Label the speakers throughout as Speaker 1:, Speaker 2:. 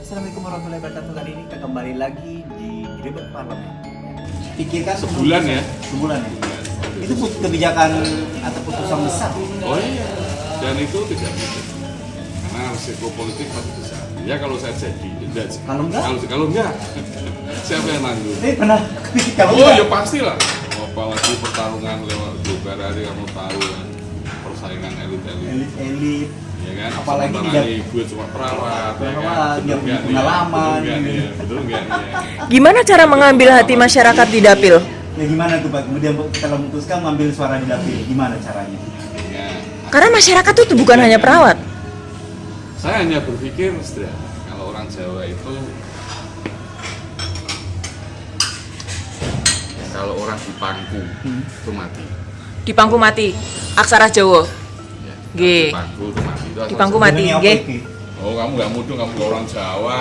Speaker 1: Assalamualaikum warahmatullahi wabarakatuh. Kali ini kita kembali lagi di Grebek Parlemen. Pikirkan
Speaker 2: Sebulan ya?
Speaker 1: Sebulan ya. Itu kebijakan atau putusan besar.
Speaker 2: Oh iya, dan itu tidak bisa. Karena risiko politik pasti besar. Ya kalau saya jadi,
Speaker 1: Kalau enggak?
Speaker 2: Kalau enggak, siapa yang nanggung?
Speaker 1: Pernah kepikiran
Speaker 2: Oh ya pastilah. Apalagi pertarungan lewat DPR hari kamu tahu kan, persaingan elit-elit.
Speaker 1: elit.
Speaker 2: Ya kan?
Speaker 1: Apalagi
Speaker 2: sementara
Speaker 1: tidak-
Speaker 2: ibu cuma perawat, ya kan?
Speaker 1: Perawat,
Speaker 2: Betul
Speaker 1: nggak punya
Speaker 2: nggak nih?
Speaker 1: pengalaman.
Speaker 2: Betul nggak nih? Betul nggak nih?
Speaker 3: Gimana cara mengambil hati masyarakat di dapil?
Speaker 1: Ya gimana tuh Pak? Kemudian kita memutuskan mengambil suara di dapil. Gimana caranya?
Speaker 2: Ya,
Speaker 3: Karena masyarakat itu bukan hanya perawat.
Speaker 2: saya hanya berpikir sederhana. Kalau orang Jawa itu, kalau orang di pangku itu mati.
Speaker 3: Di pangku mati. Aksara Jawa.
Speaker 2: Ya,
Speaker 3: G.
Speaker 2: di pangku itu mati. Itu
Speaker 3: Di
Speaker 2: asal-
Speaker 3: pangku mati.
Speaker 1: Sebenarnya apa
Speaker 3: G.
Speaker 1: itu?
Speaker 2: Oh kamu nggak mudah, kamu nggak orang Jawa.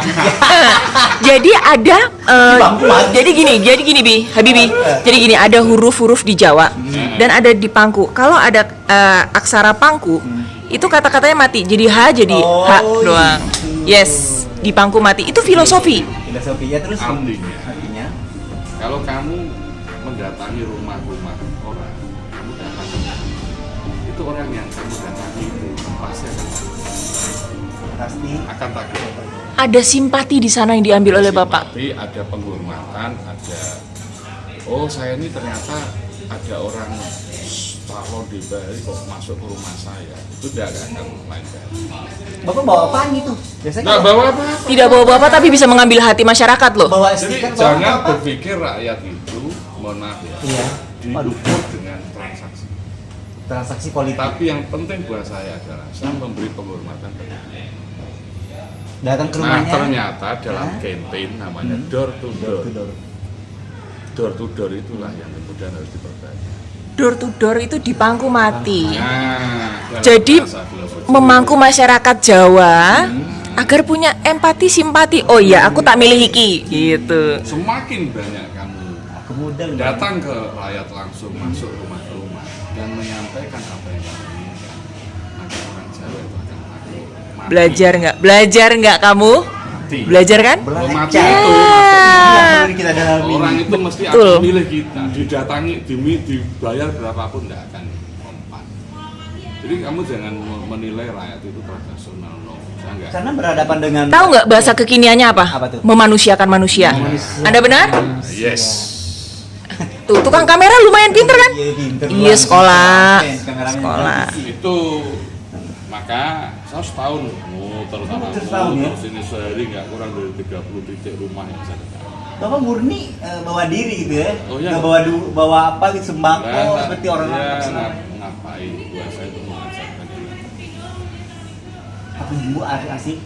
Speaker 3: Jadi ada
Speaker 1: pangku mati.
Speaker 3: jadi gini Bi, Habibi. Jadi gini, ada huruf-huruf di Jawa dan ada di pangku. Kalau ada aksara pangku, itu kata-katanya mati. Jadi H jadi
Speaker 1: Oh,
Speaker 3: H doang.
Speaker 1: gitu.
Speaker 3: Yes, di pangku mati. Itu filosofi.
Speaker 1: Filosofi ya terus
Speaker 2: Artinya. Kalau kamu mendatangi rumah-rumah orang, kamu datangi itu orang yang kamu datangi itu pasti
Speaker 1: pasti
Speaker 2: akan takut.
Speaker 3: Ada simpati di sana yang diambil oleh Bapak.
Speaker 2: Tapi ada penghormatan, ada oh saya ini ternyata ada orang calon di Bali kok masuk ke rumah saya, itu tidak akan lain kali.
Speaker 1: Bapak bawa apaan itu? Biasanya
Speaker 2: Nggak
Speaker 1: kalau
Speaker 2: bawa apa?
Speaker 3: Tidak bawa Bapak tapi bisa mengambil hati masyarakat loh.
Speaker 1: bawa
Speaker 2: Jadi
Speaker 1: stiker bawa
Speaker 2: jangan
Speaker 1: apa?
Speaker 2: berpikir rakyat itu, mohon maaf ya,
Speaker 1: Iya. Waduh.
Speaker 2: diukur dengan transaksi.
Speaker 1: Transaksi politik.
Speaker 2: Tapi yang penting buat saya adalah saya memberi penghormatan kepada dia.
Speaker 1: Datang ke
Speaker 2: Nah
Speaker 1: rumahnya.
Speaker 2: ternyata dalam
Speaker 1: Hah?
Speaker 2: campaign namanya
Speaker 1: Hmm.
Speaker 2: door to door.
Speaker 1: Door to door.
Speaker 2: Door to door itulah yang kemudian harus diperbaiki.
Speaker 3: Door to door itu di pangku mati.
Speaker 2: Nah, dalam
Speaker 3: Jadi
Speaker 2: bahasa filosofi
Speaker 3: memangku masyarakat Jawa agar punya empati simpati. Oh iya, aku tak milih iki gitu.
Speaker 2: semakin banyak kamu
Speaker 1: Aku muda loh.
Speaker 2: datang ke rakyat langsung, masuk rumah ke rumah dan menyampaikan apa yang kamu inginkan, maka orang Jawa itu akan takut. Mati.
Speaker 3: Belajar nggak kamu?
Speaker 2: Mati.
Speaker 3: Belajar kan?
Speaker 2: Oh, mati
Speaker 1: Belajar.
Speaker 2: itu
Speaker 1: Iya, benar kita dalami.
Speaker 2: orang itu mesti
Speaker 3: Betul.
Speaker 2: akan milih kita, didatangi, dibayar berapapun tidak akan mempan. Jadi kamu jangan menilai rakyat itu transaksional, no. Saya enggak.
Speaker 1: Karena berhadapan dengan
Speaker 3: Tahu nggak bahasa kekiniannya apa?
Speaker 1: Apa tuh?
Speaker 3: Memanusiakan manusia.
Speaker 1: Manusia.
Speaker 3: Anda benar?
Speaker 2: Yes.
Speaker 3: Tuh, tukang kamera lumayan pinter kan?
Speaker 1: Iya, pinter.
Speaker 3: Iya, sekolah.
Speaker 1: Kameramen
Speaker 3: Sekolah.
Speaker 1: bagus.
Speaker 2: Itu maka saya setahun muter sana
Speaker 1: Setahun, ya?
Speaker 2: sini sehari nggak kurang dari 30 titik rumah yang saya datangi.
Speaker 1: Bapak murni bawa diri gitu ya?
Speaker 2: Oh, iya.
Speaker 1: Nggak bawa apa gitu sembako
Speaker 2: Nah,
Speaker 1: seperti orang
Speaker 2: ya,
Speaker 1: orang.
Speaker 2: ngapain buat saya itu mengajarkan dia.
Speaker 1: Aku dulu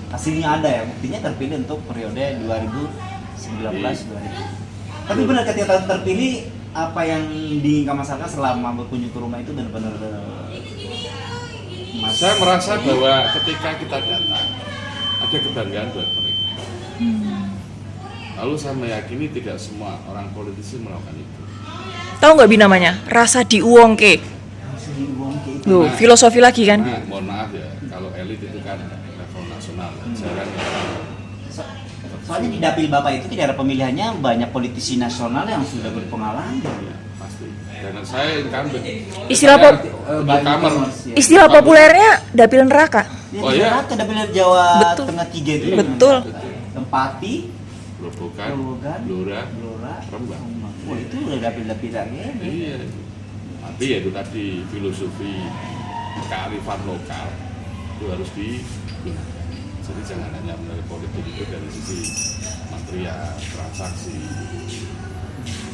Speaker 1: aslinya ada ya, buktinya terpilih untuk periode 2019-2000. Tapi benar ketika terpilih, apa yang diinginkan masyarakat selama berkunjung ke rumah itu benar-benar
Speaker 2: Saya merasa bahwa ketika kita datang ada kebanggaan buat mereka. Lalu saya meyakini tidak semua orang politisi melakukan itu.
Speaker 3: Tahu nggak Bi namanya? Rasa diuongke.
Speaker 1: masih diuang kayak itu.
Speaker 3: Loh,
Speaker 2: Nah.
Speaker 3: filosofi lagi kan?
Speaker 2: Nah, mohon maaf ya, kalau elit itu kan level nasional, jarang ya.
Speaker 1: Soalnya di dapil Bapak itu tidak ada pemilihannya, banyak politisi nasional yang sudah berpengalaman.
Speaker 2: Ya, pasti. Karena saya incumbent.
Speaker 3: Istilah
Speaker 2: Saya
Speaker 3: pop-
Speaker 2: newcomer.
Speaker 3: Istilah populernya dapil neraka.
Speaker 1: Ya,
Speaker 2: Oh,
Speaker 1: di
Speaker 2: iya?
Speaker 1: Jakarta, dapil Jawa
Speaker 3: Betul.
Speaker 1: Tengah 3 itu.
Speaker 3: Betul.
Speaker 1: Tempati,
Speaker 2: Grobogan,
Speaker 1: Grobogan,
Speaker 2: Blora,
Speaker 1: Blora,
Speaker 2: Rembang.
Speaker 1: Oh itu udah dapil-dapil lagi.
Speaker 2: Iya. Tapi ya itu tadi filosofi kearifan lokal itu harus digunakan. Jadi jangan hanya menarik politik itu dari sisi material, transaksi.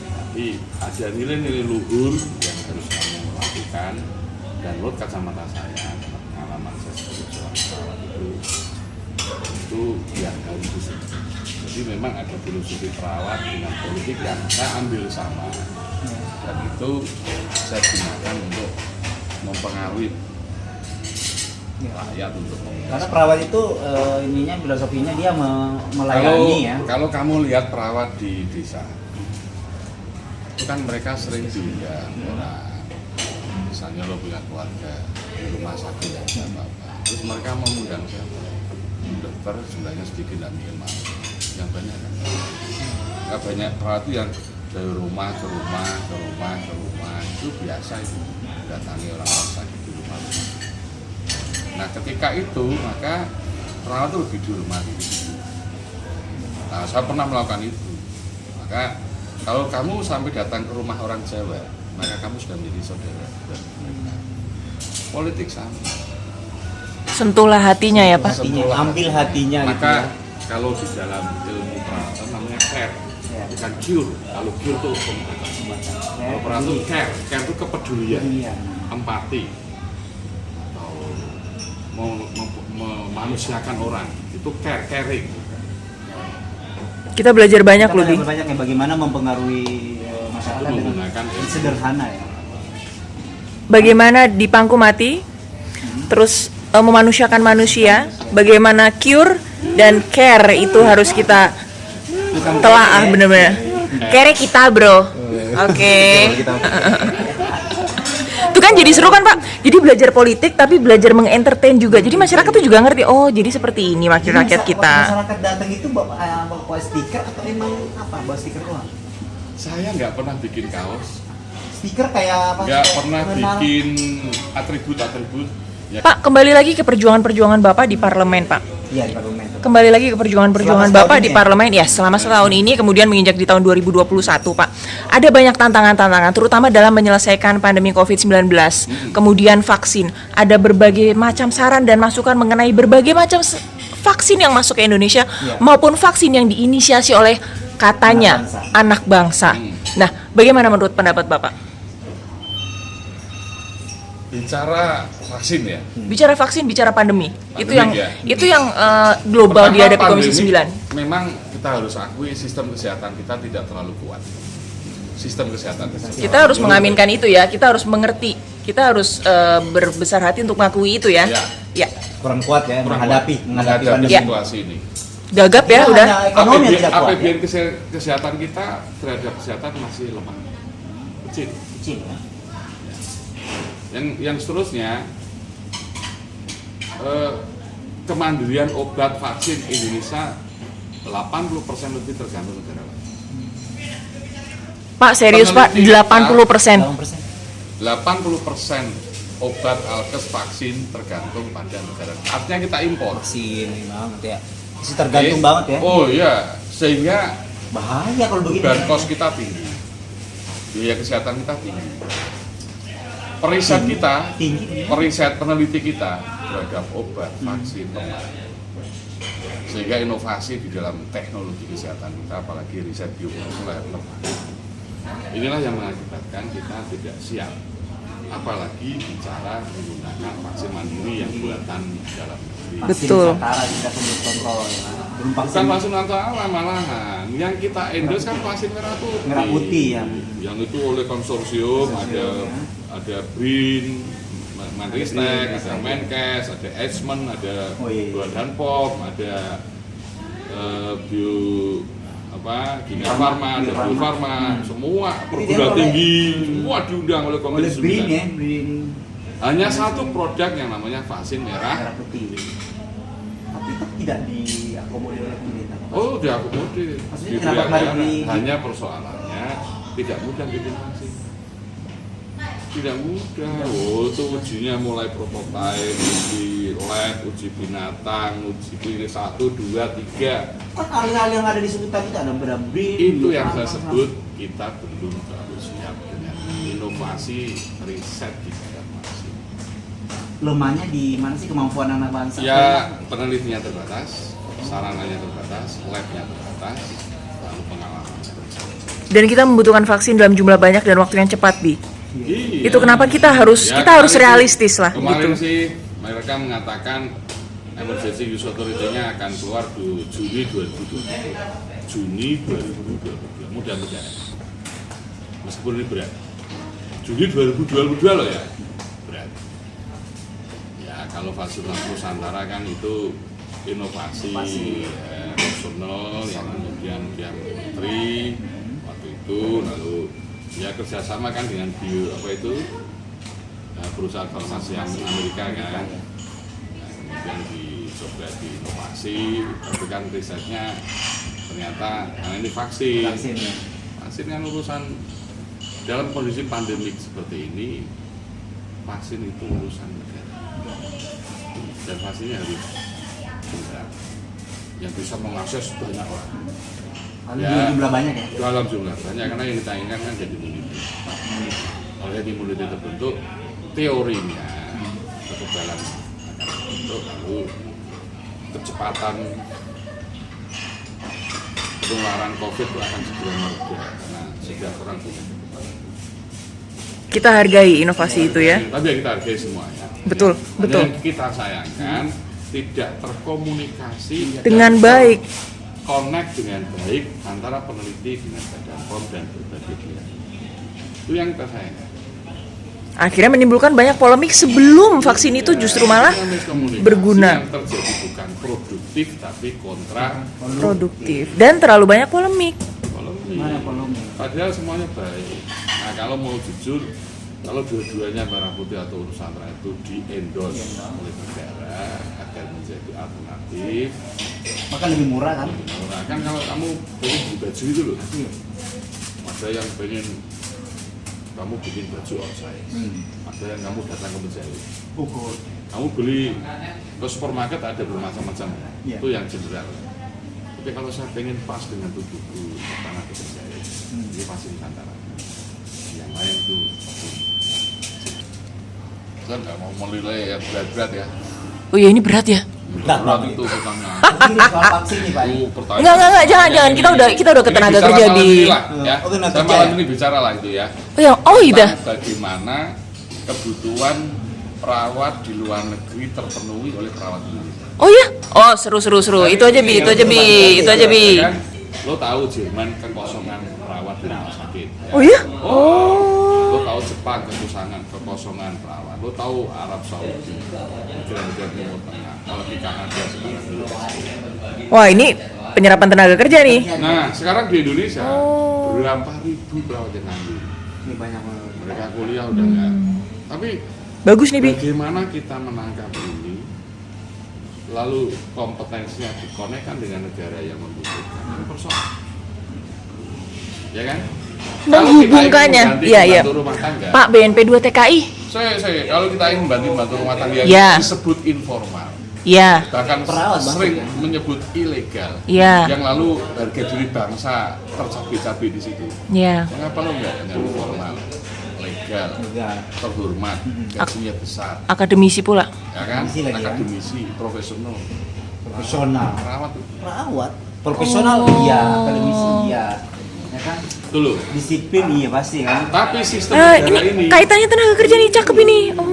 Speaker 2: Tapi ada nilai-nilai luhur yang harus kamu lakukan dan menurut kacamata saya, karena pengalaman saya sebagai seorang perawat itu yang harus disini. Jadi memang ada filosofi perawat dengan politik yang saya ambil sama dan itu saya gunakan untuk mempengaruhi rakyat untuk memilih.
Speaker 1: Karena perawat itu ininya filosofinya dia
Speaker 2: Kalau
Speaker 1: melayani ya.
Speaker 2: kalau kamu lihat perawat di desa, itu kan mereka sering diundang orang. Misalnya lo punya keluarga di rumah sakit yang apa-apa, terus mereka mengundang siapa? Dokter dokter jumlahnya sedikit dan minimal. Yang banyak kan? Nggak banyak perawat itu yang dari rumah ke rumah ke rumah ke rumah itu biasa itu datangi orang-orang sakit di rumah-rumah. Nah ketika itu maka perawat itu lebih dihormati. Nah saya pernah melakukan itu. Maka kalau kamu sampai datang ke rumah orang Jawa, maka kamu sudah menjadi saudara mereka. Politik sama.
Speaker 3: Sentuhlah hatinya ya Pak.
Speaker 2: Sentuhlah
Speaker 1: Ambil hatinya gitu
Speaker 2: Maka
Speaker 1: ya.
Speaker 2: kalau di dalam ilmu perawatan namanya care, bukan cure. Kalau cure itu pengobatan. Kalau perawatan itu care itu kepedulian,
Speaker 1: Iya.
Speaker 2: empati, atau memanusiakan orang. Itu caring.
Speaker 3: Kita belajar banyak
Speaker 1: Kita
Speaker 3: loh, Bi.
Speaker 1: belajar banyak ya bagaimana mempengaruhi masyarakat dengan
Speaker 2: Menggunakan
Speaker 1: sederhana ya.
Speaker 3: Bagaimana di pangku mati, terus memanusiakan manusia, bagaimana cure dan care itu harus kita telaah bener-bener. Care kita bro. Oke. Itu kan jadi seru kan Pak. Jadi belajar politik tapi belajar mengentertain juga. Jadi masyarakat tuh juga ngerti. Oh jadi seperti ini wakil rakyat kita.
Speaker 1: Masyarakat datang itu bawa stiker atau emang apa? Bawa stiker doang?
Speaker 2: Saya nggak pernah bikin kaos,
Speaker 1: Stiker kayak apa?
Speaker 2: nggak
Speaker 1: Kayak
Speaker 2: pernah
Speaker 1: mengenal.
Speaker 2: bikin atribut-atribut. Ya,
Speaker 3: Pak kembali lagi ke perjuangan-perjuangan Bapak di parlemen Pak.
Speaker 1: Iya di parlemen.
Speaker 3: Kembali lagi ke perjuangan-perjuangan
Speaker 1: Selama
Speaker 3: Bapak
Speaker 1: setahun
Speaker 3: di
Speaker 1: ini ya?
Speaker 3: parlemen ya selama setahun ini kemudian menginjak di tahun 2021 Pak. Ada banyak tantangan-tantangan terutama dalam menyelesaikan pandemi COVID-19, kemudian vaksin. Ada berbagai macam saran dan masukan mengenai berbagai macam vaksin yang masuk ke Indonesia
Speaker 1: Ya.
Speaker 3: maupun vaksin yang diinisiasi oleh katanya anak bangsa. Nah, bagaimana menurut pendapat Bapak?
Speaker 2: bicara vaksin ya.
Speaker 3: Bicara vaksin, bicara pandemi. Itu
Speaker 2: Pandemik
Speaker 3: yang
Speaker 2: ya.
Speaker 3: itu yang global
Speaker 2: Pertama,
Speaker 3: dihadapi Komisi
Speaker 2: pandemi,
Speaker 3: 9.
Speaker 2: Memang kita harus akui sistem kesehatan kita tidak terlalu kuat. Sistem kesehatan
Speaker 3: Kita harus mengaminkan itu ya, kita harus mengerti, kita harus berbesar hati untuk mengakui itu ya.
Speaker 2: Ya.
Speaker 3: Ya,
Speaker 1: Kurang kuat ya
Speaker 2: kurang
Speaker 1: menghadapi
Speaker 2: kuat menghadapi
Speaker 1: pandemi.
Speaker 3: Ya.
Speaker 2: situasi ini.
Speaker 3: gagap ya
Speaker 1: Kita
Speaker 3: udah.
Speaker 1: hanya ekonomi yang tidak kuat.
Speaker 2: APBN kesehatan kita terhadap kesehatan masih lemah, kecil.
Speaker 1: Kecil ya.
Speaker 2: Yang seterusnya kemandirian obat vaksin Indonesia 80% lebih tergantung negara lain.
Speaker 3: Pak serius Pak, 80%.
Speaker 2: 80% obat alkes vaksin tergantung pada negara. Artinya kita impor.
Speaker 1: Vaksin banget ya. Masih tergantung banget ya.
Speaker 2: Oh iya, sehingga
Speaker 1: Bahaya kalau begini.
Speaker 2: beban kos kita tinggi, biaya kesehatan kita tinggi. Periset kita,
Speaker 1: Tinggi.
Speaker 2: periset peneliti kita terhadap obat vaksin lemah. Sehingga inovasi di dalam teknologi kesehatan kita, apalagi riset biomolekuler lemah. Inilah yang mengakibatkan kita tidak siap, apalagi bicara menggunakan vaksin mandiri yang buatan dalam negeri.
Speaker 3: Betul.
Speaker 1: Nusantara kita sebut kontrol ya. Belum
Speaker 2: Bukan vaksin Nusantara malahan, yang kita endorse kan vaksin merah putih.
Speaker 1: Merah putih
Speaker 2: yang itu oleh konsorsium ada BRIN, Manristek, ada Menkes, ada Eijkman, ada
Speaker 1: Oh, iya.
Speaker 2: Badan POM, ada Kimia Farma, ada Bio Farma, semua perguruan tinggi, semua diundang oleh
Speaker 1: oleh
Speaker 2: Komisi
Speaker 1: BRIN
Speaker 2: 9.
Speaker 1: ya, BRIN
Speaker 2: Hanya satu produk yang namanya vaksin
Speaker 1: merah
Speaker 2: merah.
Speaker 1: putih. Tapi itu tidak diakomodir oleh pemerintah.
Speaker 2: Oh, diakomodir.
Speaker 1: Maksudnya
Speaker 2: Gitu
Speaker 1: kenapa
Speaker 2: ya,
Speaker 1: kemarin
Speaker 2: kan?
Speaker 1: di-
Speaker 2: Hanya persoalannya tidak mudah bikin vaksin. Tidak mudah. Oh, itu ujinya mulai prototipe, uji lab, uji binatang, uji klinis 1, 2, 3.
Speaker 1: Kan hal-hal yang ada di sekitar kita ada BRIN.
Speaker 2: Itu yang saya sebut kita belum terlalu siap dengan inovasi riset di bidang vaksin.
Speaker 1: Lemahnya di mana sih kemampuan anak bangsa?
Speaker 2: Ya, penelitiannya terbatas, sarananya terbatas, labnya terbatas, lalu pengalamannya terbatas.
Speaker 3: Dan kita membutuhkan vaksin dalam jumlah banyak dan waktu yang cepat, Bi.
Speaker 2: Iya.
Speaker 3: Itu kenapa kita harus
Speaker 2: Ya,
Speaker 3: kita harus
Speaker 2: kemarin
Speaker 3: realistis lah
Speaker 2: Kemarin
Speaker 3: gitu.
Speaker 2: sih mereka mengatakan emergency use authority-nya akan keluar di Juni 2020. Juni 2020. Mudah-mudahan. Meskipun ini berat. Juni 2022 loh ya. Berat. Ya, kalau vaksin Nusantara kan itu inovasi nasional yang kemudian dia menteri waktu itu, lalu ya kerjasama kan dengan perusahaan farmasi yang Amerika kan. Nah, kemudian coba diinovasi, tapi kan risetnya ternyata ini vaksin.
Speaker 1: Vaksinnya.
Speaker 2: Vaksin kan urusan dalam kondisi pandemik seperti ini, vaksin itu urusan negara. Dan vaksinnya harus benar, yang bisa mengakses banyak orang.
Speaker 1: Dalam jumlah banyak ya?
Speaker 2: Dalam jumlah banyak, karena yang kita inginkan kan jadi imuniti. Kalau jadi imuniti terbentuk, teorinya kekebalan akan terbentuk, lalu kecepatan penularan COVID itu akan segera mereda karena sudah orang punya kekebalan.
Speaker 3: Kita hargai inovasi itu ya.
Speaker 2: Tapi ya kita hargai semuanya.
Speaker 3: Betul,
Speaker 2: Hanya
Speaker 3: betul.
Speaker 2: yang kita sayangkan tidak terkomunikasi
Speaker 3: Dengan
Speaker 2: dan
Speaker 3: baik.
Speaker 2: connect dengan baik antara peneliti dengan Badan POM dan berbagai pihak. Itu yang kita sayangkan.
Speaker 3: Akhirnya menimbulkan banyak polemik sebelum vaksin itu justru malah
Speaker 2: Miskomunikasi
Speaker 3: berguna.
Speaker 2: yang terjadi bukan produktif tapi
Speaker 3: produktif dan terlalu banyak polemik.
Speaker 2: polemik.
Speaker 1: Mana polemik?
Speaker 2: Padahal semuanya baik. Nah kalau mau jujur, kalau dua-duanya merah putih atau Nusantara itu di-endorse oleh negara agar menjadi alternatif,
Speaker 1: Maka lebih murah kan?
Speaker 2: lebih murah. Kan kalau kamu pengen beli baju itu loh,
Speaker 1: Iya.
Speaker 2: ada yang pengen kamu bikin baju oversize, ada yang kamu datang ke penjahit,
Speaker 1: Ukur.
Speaker 2: kamu beli ke supermarket ada bermacam-macam,
Speaker 1: Iya.
Speaker 2: itu yang general. Tapi kalau saya pengen pas dengan tubuhku, datang ke penjahit, ini pasti Nusantara. Yang lain itu saya nggak mau menilai yang berat-berat ya.
Speaker 3: Oh ya ini berat ya?
Speaker 1: Berat,
Speaker 2: Berat
Speaker 1: Pak.
Speaker 2: itu pertanyaan.
Speaker 1: Ini soal vaksin nih Pak.
Speaker 2: Itu pertanyaan.
Speaker 3: Enggak, jangan. Kita udah ke
Speaker 2: Ini
Speaker 3: tenaga
Speaker 2: bicara
Speaker 3: kerja
Speaker 2: malam
Speaker 3: di.
Speaker 2: ini lah, ya.
Speaker 1: Oh, tenaga
Speaker 2: Saya
Speaker 1: kerja
Speaker 2: malam
Speaker 1: ya?
Speaker 2: ini bicara lah itu ya.
Speaker 3: Oh iya.
Speaker 2: Tentang bagaimana kebutuhan perawat di luar negeri terpenuhi oleh perawat Indonesia.
Speaker 3: Oh ya? Oh seru. Itu aja bi.
Speaker 2: Kan, lo tahu Jerman kekosongan perawat di rumah sakit. Ya?
Speaker 3: Oh ya?
Speaker 2: Lo tahu Jepang kekosongan perawat. Lo tahu Arab Saudi, negara-negara Timur Tengah. Kalau di Kanada sekarang di
Speaker 3: Wah ini penyerapan tenaga kerja nih.
Speaker 2: Nah, sekarang di Indonesia
Speaker 3: Oh.
Speaker 2: berapa ribu perawat yang nganggur.
Speaker 1: Ini banyak banget.
Speaker 2: Mereka kuliah udah enggak. Tapi
Speaker 3: Bagus nih bi.
Speaker 2: bagaimana kita menangkap ini? Lalu kompetensinya dikonekkan dengan negara yang membutuhkan. Ini persoalan. Ya kan?
Speaker 3: Menghubungkannya.
Speaker 2: Kalau kita ingin
Speaker 3: Iya.
Speaker 2: membantu rumah tangga.
Speaker 3: Pak BNP 2 TKI.
Speaker 2: Saya kalau kita ingin membantu rumah tangga yang
Speaker 3: Ya.
Speaker 2: disebut informal,
Speaker 3: Ya.
Speaker 2: bahkan
Speaker 1: Perawat, Bang.
Speaker 2: sering menyebut ilegal,
Speaker 3: Ya.
Speaker 2: yang lalu harga diri bangsa tercabik-cabik di situ.
Speaker 3: Ya.
Speaker 2: Mengapa lo enggak yang formal, legal,
Speaker 1: Enggak.
Speaker 2: terhormat, gajinya besar,
Speaker 3: Akademisi pula.
Speaker 2: ya kan?
Speaker 1: Akademisi lagi, ya.
Speaker 2: Akademisi, profesional,
Speaker 1: Profesional.
Speaker 2: perawat tuh.
Speaker 1: Perawat. Profesional iya, akademisi iya. Ya kan?
Speaker 2: Dulu.
Speaker 1: Disiplin iya pasti kan.
Speaker 2: Tapi sistem negara
Speaker 3: Ini
Speaker 2: ini,
Speaker 3: kaitannya tenaga kerja nih cakep ini. Oh.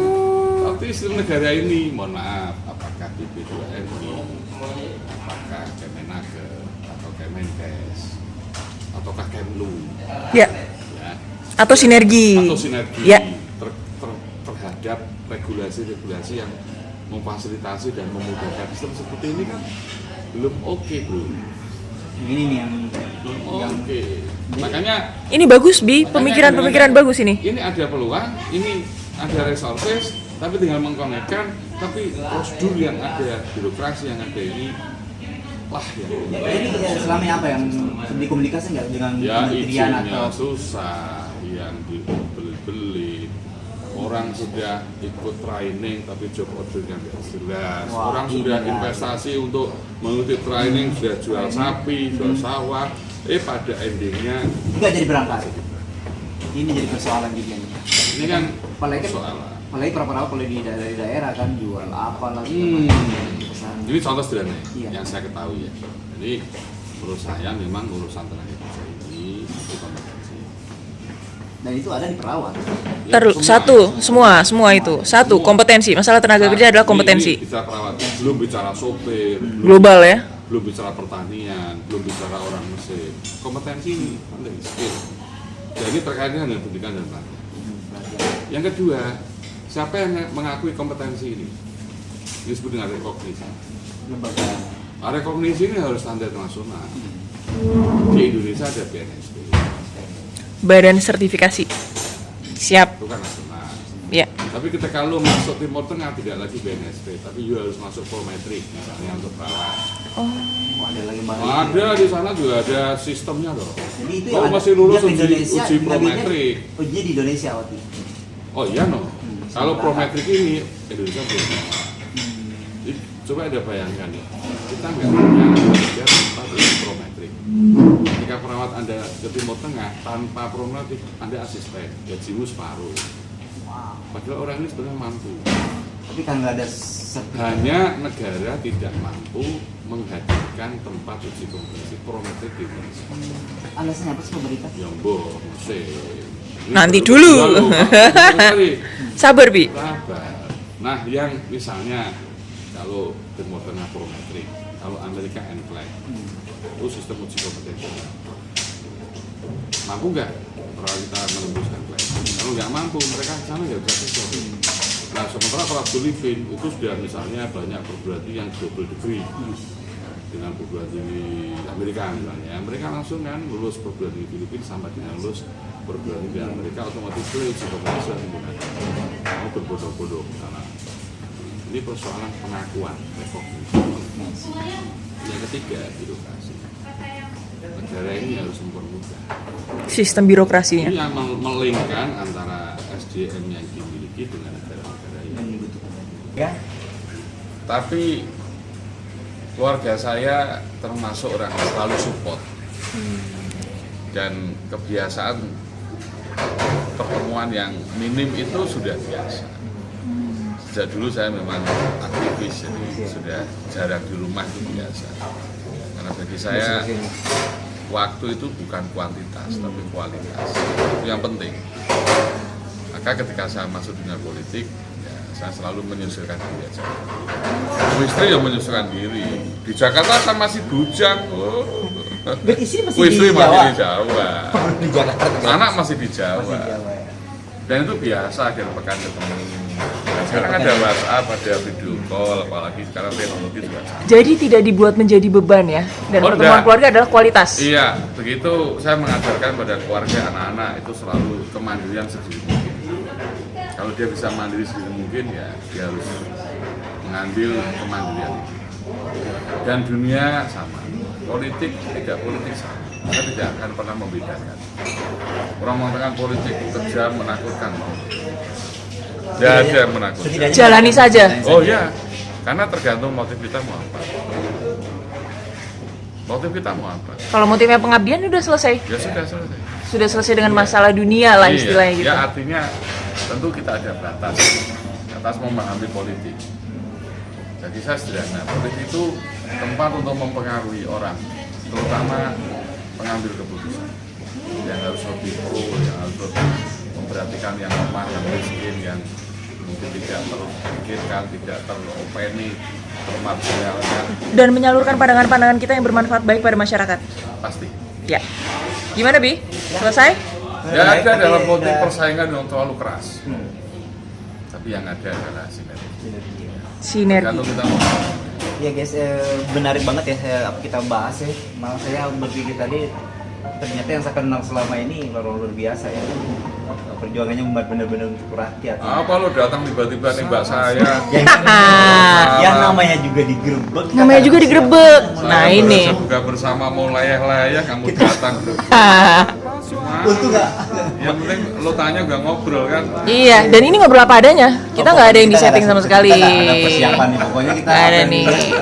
Speaker 2: tapi sistem negara ini, mohon maaf, apakah BP2MI, apakah Kemenaker, atau Kemenkes, ataukah Kemlu,
Speaker 3: Ya.
Speaker 2: ya,
Speaker 3: Atau sinergi.
Speaker 2: atau sinergi
Speaker 3: Ya.
Speaker 2: terhadap regulasi-regulasi yang memfasilitasi dan memudahkan sistem seperti ini kan belum oke bro,
Speaker 1: Ini nih yang
Speaker 2: belum oke. Makanya
Speaker 3: Ini bagus bi. Pemikiran bagus ini.
Speaker 2: ini ada peluang, ini ada resources, tapi tinggal mengkonekkan, tapi prosedur yang ada, birokrasi yang ada ini lah yang
Speaker 1: ini selama ini apa yang dikomunikasi nggak dengan
Speaker 2: ya
Speaker 1: kementerian
Speaker 2: izinnya
Speaker 1: atau
Speaker 2: susah, yang dibeli-beli, orang sudah ikut training tapi job ordernya nggak jelas.
Speaker 1: Wah,
Speaker 2: Orang
Speaker 1: ini
Speaker 2: sudah
Speaker 1: kan.
Speaker 2: investasi untuk mengikuti training, sudah jual sapi, jual sawah, pada endingnya
Speaker 1: nggak jadi berangkat? Ini jadi persoalan juga nih.
Speaker 2: ini kan
Speaker 1: Apalagi
Speaker 2: persoalan.
Speaker 1: apalagi perawat kalau di daerah kan jual apa lagi pesan.
Speaker 2: Ini contoh sederhana
Speaker 1: Iya.
Speaker 2: yang saya ketahui ya. Jadi menurut saya memang urusan tenaga kerja ini satu kompetensi.
Speaker 1: Dan itu ada di perawat.
Speaker 2: Ya,
Speaker 3: Semua itu. Satu kompetensi. Masalah tenaga kerja adalah kompetensi.
Speaker 2: Ini bicara perawat, belum bicara sopir,
Speaker 3: Global ya.
Speaker 2: belum bicara pertanian, belum bicara orang mesin. Kompetensi ini penting, skill. Jadi terkaitnya dengan pendidikan dan pelatihan. Yang kedua, siapa yang mengakui kompetensi ini? Ini disebut dengan rekognisi.
Speaker 1: Lembaga.
Speaker 2: Nah, rekognisi ini harus standar nasional. Di Indonesia ada BNSP,
Speaker 3: Badan sertifikasi. Siap.
Speaker 2: itu kan nasional.
Speaker 3: Ya.
Speaker 2: Kita Tapi ketika lo masuk Timur Tengah tidak lagi BNSP, tapi you harus masuk Prometrik misalnya untuk perawat.
Speaker 1: Oh, ada lagi
Speaker 2: Ada di sana juga ada sistemnya loh.
Speaker 1: Jadi itu
Speaker 2: Lo
Speaker 1: yang
Speaker 2: masih
Speaker 1: ada-
Speaker 2: lulus
Speaker 1: yang Indonesia,
Speaker 2: uji
Speaker 1: ngambilnya-
Speaker 2: Prometrik.
Speaker 1: Ujinya di Indonesia waktu itu.
Speaker 2: Oh iya no. Kalau
Speaker 1: sebentar.
Speaker 2: Prometrik ini Indonesia belum. Jadi, coba ada bayangkan ya, kita nggak punya kerja tanpa Prometrik. Ketika perawat Anda ke Timur Tengah tanpa Prometrik, Anda asisten, gajimu separuh.
Speaker 1: Wow.
Speaker 2: Padahal orang ini sebenarnya mampu.
Speaker 1: Tapi kan nggak ada sertifikat.
Speaker 2: Hanya negara tidak mampu menghadirkan tempat uji kompetensi Prometrik di Indonesia.
Speaker 1: Alasannya apa sih pemerintah?
Speaker 2: Ya boh, mesin. Ini
Speaker 3: Nanti
Speaker 2: baru
Speaker 3: dulu.
Speaker 2: kedua loh, Pak. Sekali.
Speaker 3: Sabar, Bi.
Speaker 2: Sabar. Nah, yang misalnya kalau Timur Tengah Prometrik, kalau Amerika NCLEX, itu sistem uji kompetensi. Mampu nggak kalau kita menembus NCLEX? Kalau nggak mampu, mereka ke sana nggak bisa sesuatu. Nah, sementara para Filipin itu sudah misalnya banyak perguruan tinggi yang double degree dengan perguruan tinggi Amerika misalnya. Mereka langsung kan lulus perguruan tinggi Filipina sama dengan lulus perguruan tinggi Amerika, otomatis uji kompetensi yang menggunakan. Mau berbodong-bodong ke sana. Ini persoalan pengakuan, recognition. Yang ketiga, birokrasi. Negara ini harus mempermudah.
Speaker 3: Sistem birokrasinya.
Speaker 2: Ini yang melingkan antara SDM yang dimiliki dengan negara-negara
Speaker 1: Yang
Speaker 2: ini.
Speaker 1: dibutuhkan. Ya,
Speaker 2: Tapi keluarga saya termasuk orang yang selalu support. Dan kebiasaan pertemuan yang minim itu sudah biasa. Sejak dulu saya memang aktivis, jadi sudah jarang di rumah itu biasa. Karena bagi saya waktu itu bukan kuantitas tapi kualitas. Itu yang penting. Maka ketika saya masuk dunia politik, ya, saya selalu menyusulkan diri aja. Bu istri yang menyusulkan diri. Di Jakarta saya masih bujang.
Speaker 1: berarti sini masih
Speaker 2: Bu istri
Speaker 1: di
Speaker 2: masih
Speaker 1: Jawa.
Speaker 2: di Jawa.
Speaker 1: Di Jakarta.
Speaker 2: Anak masih di Jawa.
Speaker 1: Masih di Jawa ya.
Speaker 2: Dan itu biasa akhir pekan ketemu. Sekarang ada WhatsApp, ada video call, apalagi sekarang teknologi juga canggih.
Speaker 3: Jadi tidak dibuat menjadi beban ya. Dan
Speaker 2: Oh,
Speaker 3: pertemuan
Speaker 2: enggak.
Speaker 3: keluarga adalah kualitas.
Speaker 2: Iya, begitu saya mengajarkan pada keluarga anak-anak itu selalu kemandirian sedini mungkin. Kalau dia bisa mandiri sedini mungkin ya dia harus mengambil kemandirian itu. Dan dunia sama, politik tidak politik sama. Kita tidak akan pernah membedakan. Orang mengatakan politik kejam, menakutkan. Tidak ada yang menakutkan.
Speaker 1: Setidaknya
Speaker 3: Jalani saja.
Speaker 2: Oh ya, karena tergantung motif kita mau apa. Motif kita mau apa?
Speaker 3: Kalau motifnya pengabdian udah selesai.
Speaker 2: Ya sudah selesai.
Speaker 3: Sudah selesai dengan masalah dunia lah
Speaker 2: Iya,
Speaker 3: istilahnya gitu.
Speaker 2: ya artinya tentu kita ada batas, batas memahami politik. Jadi saya sederhana, politik itu tempat untuk mempengaruhi orang, terutama pengambil keputusan. Yang harus lebih pro, yang harus lebih memperhatikan yang lemah, yang miskin, yang mungkin tidak terpikirkan, tidak teropeni, termarginalkan,
Speaker 3: Dan menyalurkan pandangan-pandangan kita yang bermanfaat baik pada masyarakat.
Speaker 2: pasti.
Speaker 3: Ya. Gimana, Bi? Selesai?
Speaker 2: Ya ada
Speaker 1: Tapi
Speaker 2: dalam politik
Speaker 1: udah-
Speaker 2: persaingan yang terlalu keras,
Speaker 1: Hmm.
Speaker 2: tapi yang ada adalah sinergi.
Speaker 3: Sinergi.
Speaker 2: Tergantung kita mau.
Speaker 1: Ya guys, menarik banget ya apa kita bahas ya. Malah saya berpikir tadi ternyata yang saya kenal selama ini luar biasa ya. Perjuangannya benar-benar untuk rakyat.
Speaker 2: Apa lo datang tiba-tiba nembak saya?
Speaker 1: Yang namanya juga digerebek.
Speaker 3: Namanya juga digerebek.
Speaker 2: Saya
Speaker 3: Nah, ini.
Speaker 2: berasa buka bersama mau layah-layah, kamu datang. Cuma,
Speaker 1: Untung nggak.
Speaker 2: yang penting lo tanya gak ngobrol kan?
Speaker 3: Iya, dan ini ngobrol apa adanya. Kita nggak ada yang disetting sama sekali.
Speaker 1: Kita nggak ada persiapan nih, pokoknya kita
Speaker 3: Nggak ada
Speaker 1: apa yang
Speaker 3: nih.
Speaker 1: ditanya,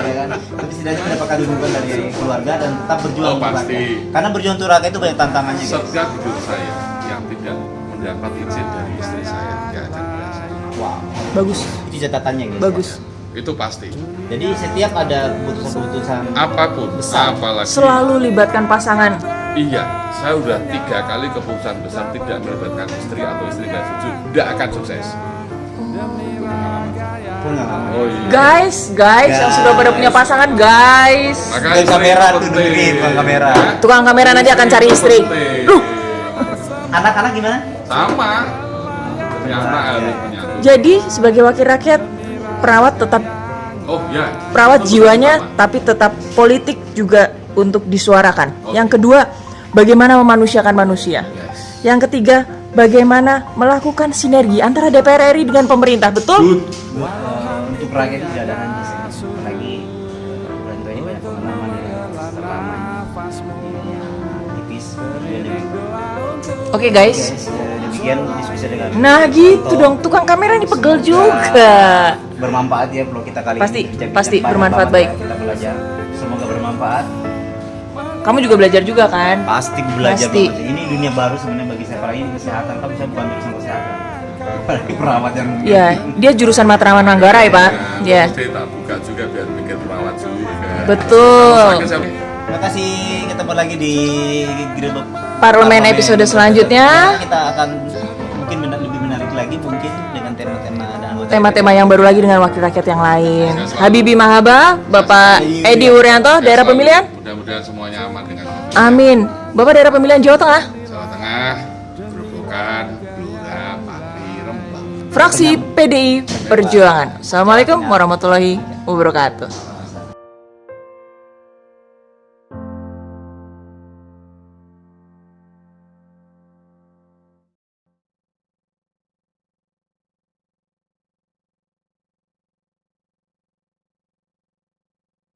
Speaker 1: ya kan. Tapi setidaknya mendapatkan dukungan dari keluarga dan tetap berjuang
Speaker 2: Oh,
Speaker 1: untuk
Speaker 2: pasti.
Speaker 1: rakyat. Karena berjuang untuk rakyat itu banyak tantangannya guys.
Speaker 2: Setiap hidup saya yang tidak mendapat izin dari istri saya gak akan berhasil.
Speaker 1: Wow.
Speaker 3: Bagus,
Speaker 1: Itu catatannya guys.
Speaker 3: bagus.
Speaker 2: Itu pasti.
Speaker 1: Jadi setiap ada keputusan-keputusan
Speaker 2: Apapun,
Speaker 1: Besar.
Speaker 2: apalagi.
Speaker 3: Selalu libatkan pasangan.
Speaker 2: Iya, saya udah 3 kali keputusan besar tidak melibatkan istri atau istri gak setuju, tidak akan sukses.
Speaker 1: pengalaman.
Speaker 2: Oh iya.
Speaker 3: Guys, yang sudah pada punya pasangan, guys.
Speaker 2: Maka
Speaker 1: Dari
Speaker 2: istri
Speaker 1: kamera tuh
Speaker 2: penting.
Speaker 1: dengerin, bang kamera.
Speaker 2: Hah?
Speaker 3: Tukang kamera nanti akan cari istri.
Speaker 2: Penting.
Speaker 3: Loh.
Speaker 1: Anak-anak gimana?
Speaker 2: Sama. Ternyata harus menyatu.
Speaker 3: Jadi sebagai wakil rakyat, perawat tetap
Speaker 2: Oh ya.
Speaker 3: perawat
Speaker 2: Itu
Speaker 3: jiwanya,
Speaker 2: pertama.
Speaker 3: tapi tetap politik juga untuk disuarakan.
Speaker 2: Oke.
Speaker 3: Yang kedua, bagaimana memanusiakan manusia.
Speaker 2: Yes.
Speaker 3: Yang ketiga, bagaimana melakukan sinergi antara DPR RI dengan pemerintah, betul?
Speaker 1: Untuk rakyat itu tidak ada habis. Apalagi bulan tua ini banyak pengalaman yang terlama tipis.
Speaker 3: Oke guys.
Speaker 1: Demikian diskusi dengan.
Speaker 3: Nah gitu dong, tukang kamera ini pegel juga.
Speaker 1: Bermanfaat ya kalau kita kali
Speaker 3: Pasti,
Speaker 1: ini bincang-bincang
Speaker 3: pasti
Speaker 1: banyak
Speaker 3: bermanfaat,
Speaker 1: banget
Speaker 3: baik.
Speaker 1: ya, kita belajar. Semoga bermanfaat.
Speaker 3: Kamu juga belajar juga kan?
Speaker 1: Pasti belajar
Speaker 3: Pasti.
Speaker 1: banget. Ini dunia baru sebenarnya bagi saya, apalagi ini kesehatan. Kamu bisa bukan jurusan kesehatan. Apalagi perawat yang
Speaker 3: Ya, dia jurusan Matraman Manggarai, Pak. Ya.
Speaker 2: Pasti tak buka juga biar mikir perawat juga.
Speaker 3: Betul.
Speaker 2: Sakit saya-
Speaker 1: Terima kasih, ketemu lagi di Grebek
Speaker 3: Parlemen episode selanjutnya.
Speaker 1: Kita akan mungkin lebih menarik lagi mungkin dengan tema-tema dan anggota
Speaker 3: Tema-tema yang baru lagi dengan wakil rakyat yang lain. Habibie Mahaba, Bapak Edi Wuryanto, daerah pemilihan?
Speaker 2: Mudah-mudahan semuanya aman dengan COVID.
Speaker 3: Amin. Bapak daerah pemilihan Jawa Tengah?
Speaker 2: Jawa Tengah, Gerobokan, Blora, Pati, Rembang.
Speaker 3: Fraksi PDI Perjuangan. Assalamualaikum warahmatullahi wabarakatuh.